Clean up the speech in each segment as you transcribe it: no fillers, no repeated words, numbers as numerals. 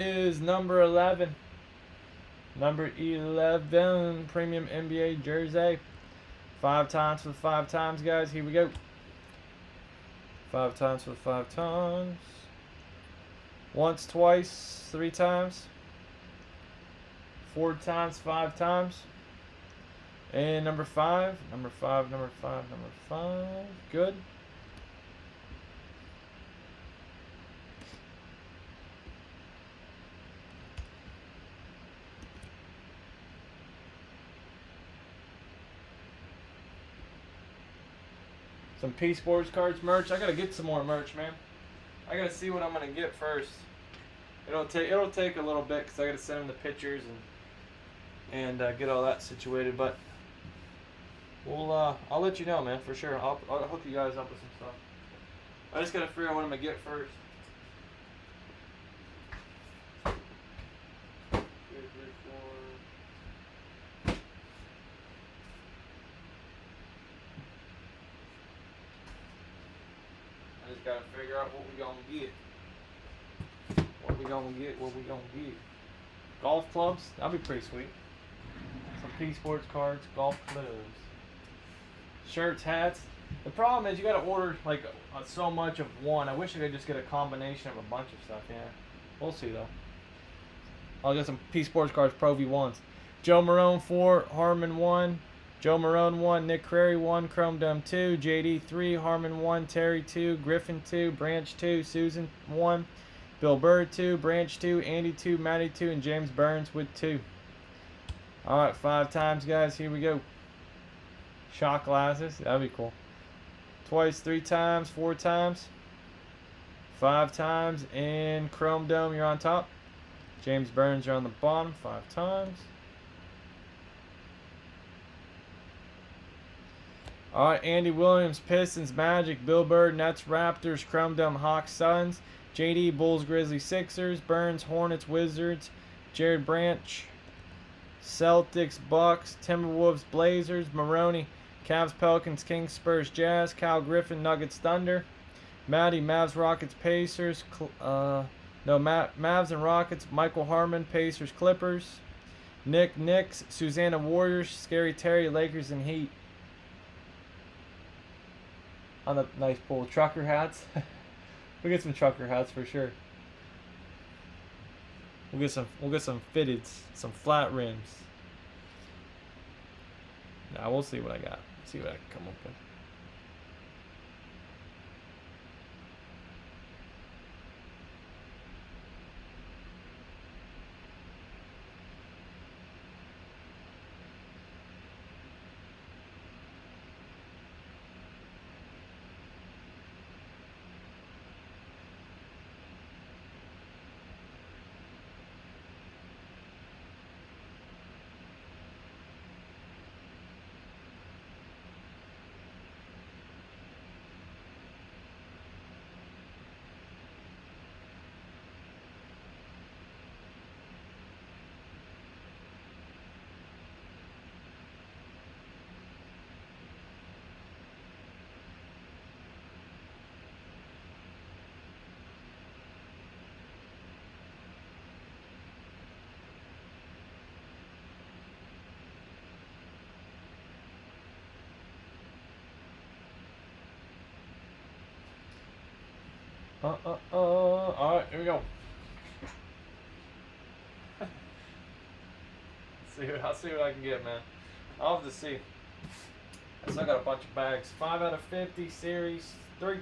Is number 11. Number 11 premium NBA jersey. 5 times for 5 times, guys. Here we go. 5 times for 5 times. Once, twice, 3 times. 4 times, 5 times. And number 5. Number 5, number 5, number 5. Good. Some P-Sports Cards merch. I gotta get some more merch, man. I gotta see what I'm gonna get first. It'll take a little bit because I gotta send them the pictures and get all that situated. But we'll I'll let you know, man, for sure. I'll hook you guys up with some stuff. I just gotta figure out what I'm gonna get first. 2, 3, 4. I just gotta figure out what we gonna get. What we gonna get. Golf clubs, that'd be pretty sweet. Some P-Sports cards, golf clubs. Shirts, hats. The problem is you gotta order like so much of one. I wish I could just get a combination of a bunch of stuff, yeah. We'll see though. I'll get some P-Sports cards, Pro V1s. Joe Marone 4, Harmon 1, Joe Marone 1, Nick Crary 1, Chrome Dome 2, JD 3, Harmon 1, Terry 2, Griffin 2, Branch 2, Susan 1, Bill Burr 2, Branch 2, Andy 2, Matty 2, and James Burns with 2. Alright, 5 times, guys. Here we go. Shot glasses. That'd be cool. Twice, 3 times, 4 times, 5 times, and Chrome Dome, you're on top. James Burns, you're on the bottom. 5 times. Alright, Andy Williams, Pistons, Magic, Bill Burr, Nets, Raptors, Chrome Dome, Hawks, Suns, JD, Bulls, Grizzlies, Sixers, Burns, Hornets, Wizards, Jared Branch, Celtics, Bucks, Timberwolves, Blazers, Maroney, Cavs, Pelicans, Kings, Spurs, Jazz, Cal Griffin, Nuggets, Thunder, Matty, Mavs, Rockets, Pacers, Mavs and Rockets, Michael Harmon, Pacers, Clippers, Nick, Knicks, Susanna, Warriors, Scary Terry, Lakers, and Heat. On the nice pool, trucker hats. We'll get some trucker hats for sure. We'll get some fitteds, some flat rims. Now we'll see what I got. See what I can come up with. Alright, here we go. I'll see what I can get, man. I'll have to see. I still got a bunch of bags. 5 out of 50, Series 3.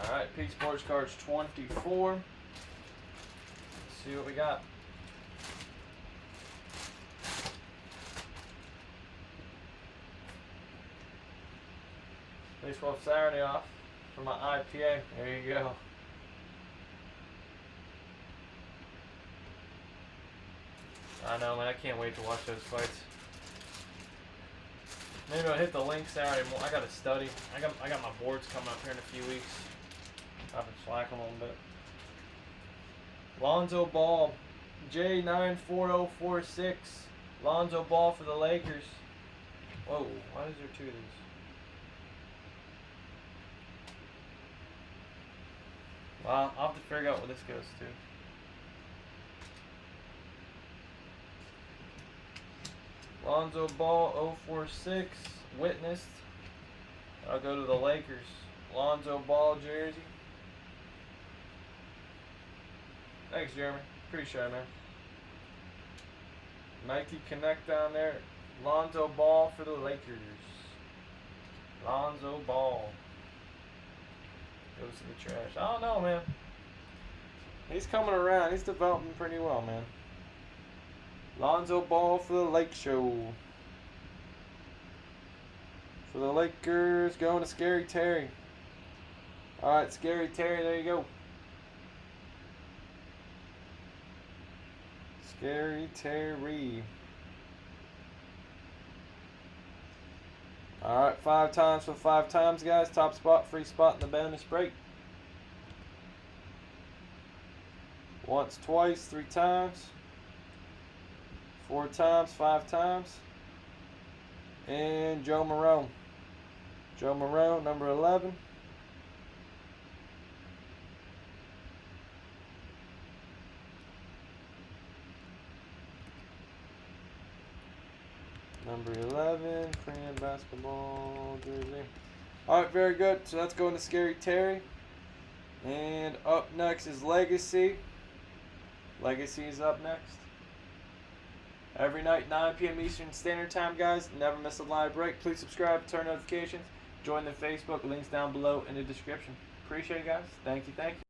Alright, P-Sports Cards 24. Let's see what we got. At least we'll have Saturday off for my IPA. There you go. I know, man. I can't wait to watch those fights. Maybe I'll hit the link Saturday morning. I gotta study. I got my boards coming up here in a few weeks. I've been slacking a little bit. Lonzo Ball, J94046. Lonzo Ball for the Lakers. Whoa, why is there 2 of these? I'll have to figure out what this goes to. Lonzo Ball 046 witnessed. I'll go to the Lakers. Lonzo Ball jersey. Thanks, Jeremy. Appreciate it, man. Nike Connect down there. Lonzo Ball for the Lakers. Lonzo Ball goes to the trash. I don't know, man. He's coming around. He's developing pretty well, man. Lonzo Ball for the Lake Show. For the Lakers, going to Scary Terry. Alright, Scary Terry, there you go. Scary Terry. Alright, 5 times for 5 times, guys. Top spot, free spot in the bonus break. Once, twice, 3 times. 4 times, 5 times. And Joe Marone. Joe Marone, number 11. Number 11, Korean basketball jersey. Alright, very good. So that's going to Scary Terry. And up next is Legacy. Legacy is up next. Every night, 9 p.m. Eastern Standard Time, guys. Never miss a live break. Please subscribe, turn notifications. Join the Facebook. Links down below in the description. Appreciate it, guys. Thank you, thank you.